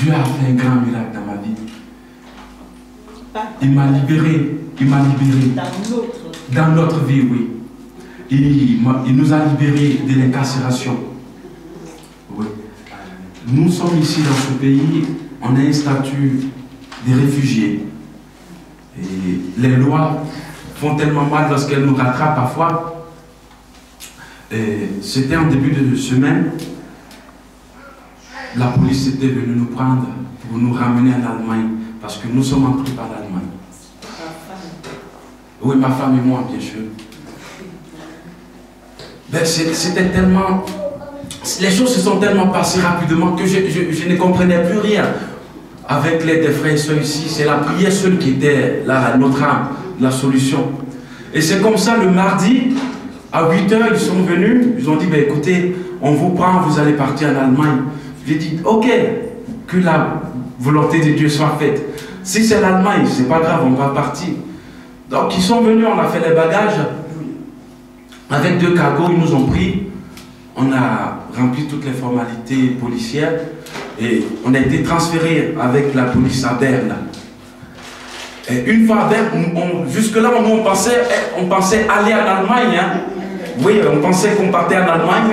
Dieu a fait un grand miracle dans ma vie. Il m'a libéré. Il m'a libéré. Dans notre vie, oui. Il nous a libérés de l'incarcération. Oui. Nous sommes ici dans ce pays, on a un statut de réfugiés. Et les lois font tellement mal lorsqu'elles nous rattrapent parfois. C'était en début de semaine, la police était venue nous prendre pour nous ramener en Allemagne, parce que nous sommes entrés par l'Allemagne. Oui, ma femme et moi, bien sûr. Ben, c'était tellement... Les choses se sont tellement passées rapidement que je ne comprenais plus rien. Avec l'aide des frères et sœurs ici, c'est la prière seule qui était notre âme, la solution. Et c'est comme ça, le mardi, à 8 h, ils sont venus, ils ont dit, ben, écoutez, on vous prend, vous allez partir en Allemagne. J'ai dit, ok, que la volonté de Dieu soit faite. Si c'est l'Allemagne, c'est pas grave, on va partir. Donc ils sont venus, on a fait les bagages. Avec 2 cargos, ils nous ont pris. On a rempli toutes les formalités policières. Et on a été transféré avec la police à Berne. Et une fois à Berne, jusque-là, on pensait aller en Allemagne. Hein. Oui, on pensait qu'on partait en Allemagne.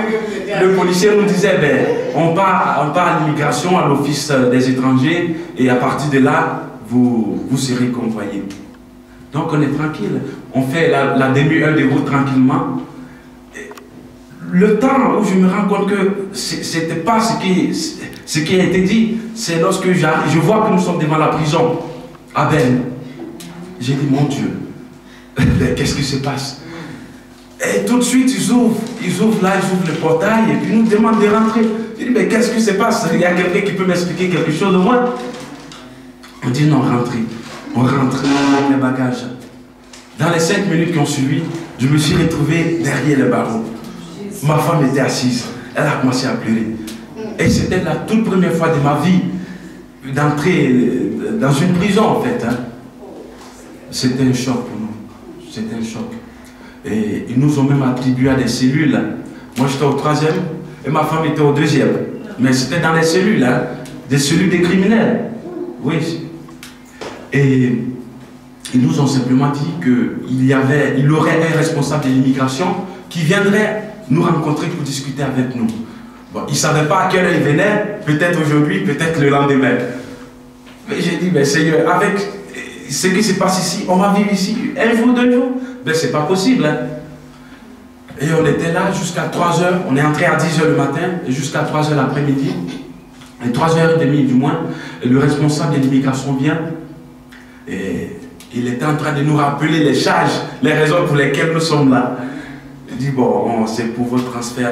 Le policier nous disait, ben, on part à l'immigration, à l'office des étrangers, et à partir de là, vous serez convoyés. Donc on est tranquille. On fait la demi-heure de route tranquillement. Le temps où je me rends compte que ce n'était pas ce qui a été dit, c'est lorsque je vois que nous sommes devant la prison à Berne. J'ai dit, mon Dieu, qu'est-ce qui se passe? Et tout de suite, ils ouvrent le portail et puis ils nous demandent de rentrer. J'ai dit, mais qu'est-ce qui se passe? Il y a quelqu'un qui peut m'expliquer quelque chose au moins? On dit, non, rentrez. On rentre avec les bagages. Dans les 5 minutes qui ont suivi, je me suis retrouvé derrière le barreau. Ma femme était assise. Elle a commencé à pleurer. Et c'était la toute première fois de ma vie d'entrer dans une prison, en fait. Hein. C'était un choc pour nous. C'était un choc. Et ils nous ont même attribué à des cellules. Moi, j'étais au 3e et ma femme était au 2e. Mais c'était dans les cellules, hein, des cellules des criminels. Oui. Et ils nous ont simplement dit qu'il aurait un responsable de l'immigration qui viendrait nous rencontrer pour discuter avec nous. Bon, ils ne savaient pas à quelle heure il venait, peut-être aujourd'hui, peut-être le lendemain. Mais j'ai dit, mais Seigneur, avec ce qui se passe ici, on va vivre ici 1 jour, 2 jours. Mais c'est pas possible. Hein. Et on était là jusqu'à 3 h, on est entré à 10 h le matin, et jusqu'à 3 h l'après-midi, et 3h30 du moins, et le responsable de l'immigration vient. Et il était en train de nous rappeler les charges, les raisons pour lesquelles nous sommes là. Il dit, bon, c'est pour votre transfert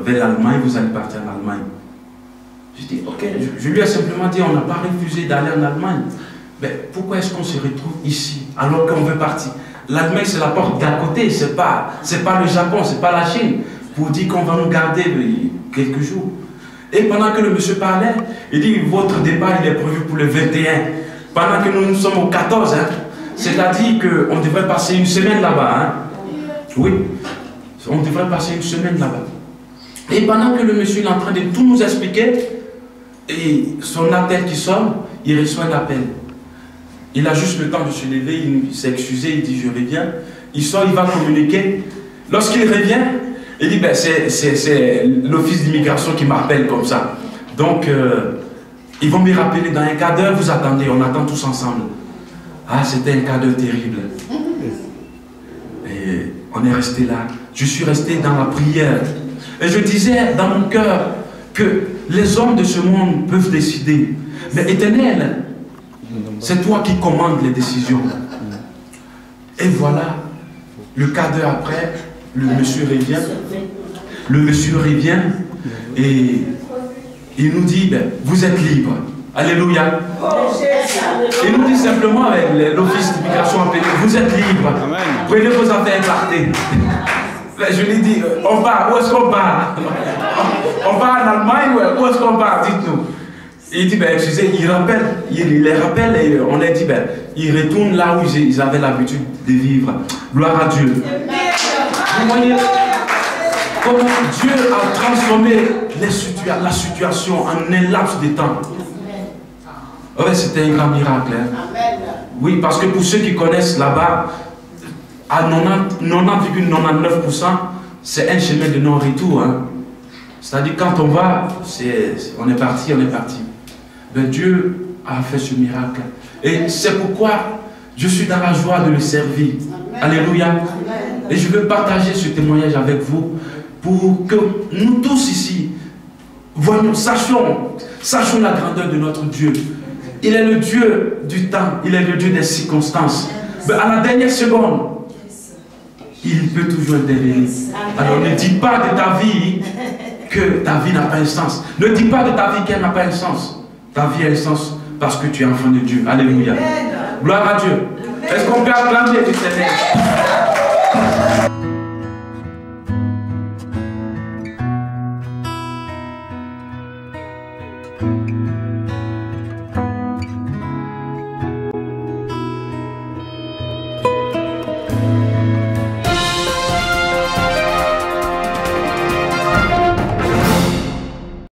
vers l'Allemagne, vous allez partir en Allemagne. Je dis, ok, je lui ai simplement dit, on n'a pas refusé d'aller en Allemagne. Mais pourquoi est-ce qu'on se retrouve ici, alors qu'on veut partir? L'Allemagne, c'est la porte d'à côté, c'est pas le Japon, c'est pas la Chine, pour dire qu'on va nous garder quelques jours. Et pendant que le monsieur parlait, il dit, votre départ, il est prévu pour le 21. Pendant que nous sommes au 14, hein, c'est-à-dire qu'on devrait passer une semaine là-bas. Hein. Oui, on devrait passer une semaine là-bas. Et pendant que le monsieur est en train de tout nous expliquer, et son appel qui sonne, il reçoit l'appel. Il a juste le temps de se lever, il s'est excusé, il dit je reviens. Il sort, il va communiquer. Lorsqu'il revient, il dit ben, c'est l'office d'immigration qui m'appelle comme ça. Donc, ils vont me rappeler dans un quart d'heure, vous attendez, on attend tous ensemble. Ah, c'était un quart d'heure terrible. Et on est resté là. Je suis resté dans la prière. Et je disais dans mon cœur que les hommes de ce monde peuvent décider. Mais Éternel, c'est toi qui commandes les décisions. Et voilà, le quart d'heure après, le monsieur revient. Le monsieur revient et il nous dit, ben, vous êtes libre. Alléluia. Il nous dit simplement, avec l'office d'immigration appelé, vous êtes libre. Prenez vos affaires et partez. Je lui dis, on part, où est-ce qu'on part? On part en Allemagne, où est-ce qu'on part? Dites-nous. Il dit, ben, excusez, il les rappelle et on a dit, ben, ils retournent là où ils avaient l'habitude de vivre. Gloire à Dieu. Vous voyez comment Dieu a transformé la situation en un laps de temps. Ouais, c'était un grand miracle. Hein. Amen. Oui, parce que pour ceux qui connaissent là-bas, à 90,99%, c'est un chemin de non-retour. Hein. C'est-à-dire quand on va, on est parti, on est parti. Mais Dieu a fait ce miracle. Et c'est pourquoi je suis dans la joie de le servir. Amen. Alléluia. Amen. Et je veux partager ce témoignage avec vous pour que nous tous ici, voyons, sachons la grandeur de notre Dieu. Il est le Dieu du temps, il est le Dieu des circonstances. Mais à la dernière seconde, il peut toujours intervenir. Alors ne dis pas de ta vie que ta vie n'a pas un sens. Ne dis pas de ta vie qu'elle n'a pas un sens. Ta vie a un sens parce que tu es enfant de Dieu. Alléluia. Gloire à Dieu. Est-ce qu'on peut acclamer le Seigneur?